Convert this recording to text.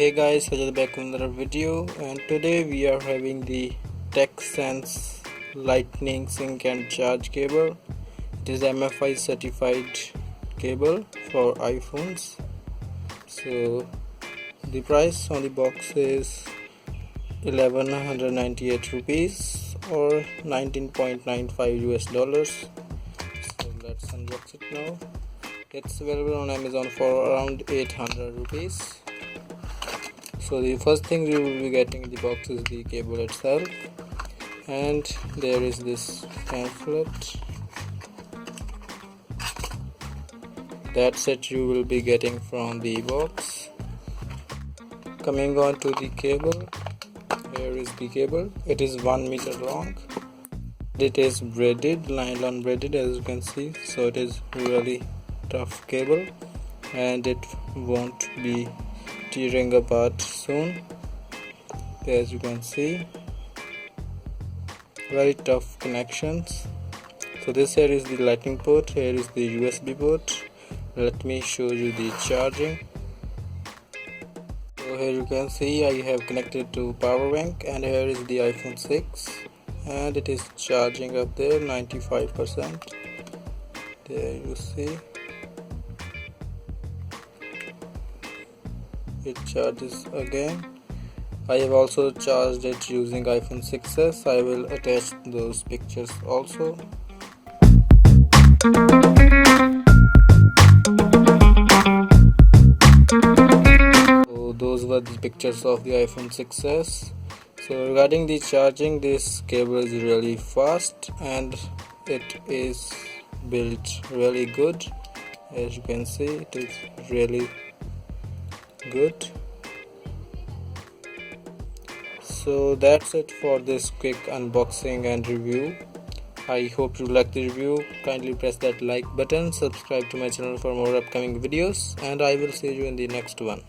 Hey guys, welcome back to another video, and today we are having the TechSense lightning sync and charge cable. It is MFI certified cable for iPhones. So the price on the box is 1198 rupees or 19.95 US dollars. So let's unbox it now. It's available on Amazon for around 800 rupees. So the first thing you will be getting in the box is the cable itself, and there is this pamphlet. That's it you will be getting from the box. Coming on to the cable, here is the cable. It is 1 meter long. It is braided, nylon braided, as you can see, so it is really tough cable and it won't be tearing apart soon. As you can see, very tough connections. So this here is the lightning port, here is the USB port. Let me show you the charging. So here you can see I have connected to power bank, and here is the iPhone 6 and it is charging up there 95%. There you see it charges again. I have also charged it using iPhone 6s. I will attach those pictures also. So those were the pictures of the iPhone 6s. So regarding the charging, this cable is really fast and it is built really good. As you can see, it is really good. So that's it for this quick unboxing and review. I hope you like the review. Kindly press that like button, subscribe to my channel for more upcoming videos, and I will see you in the next one.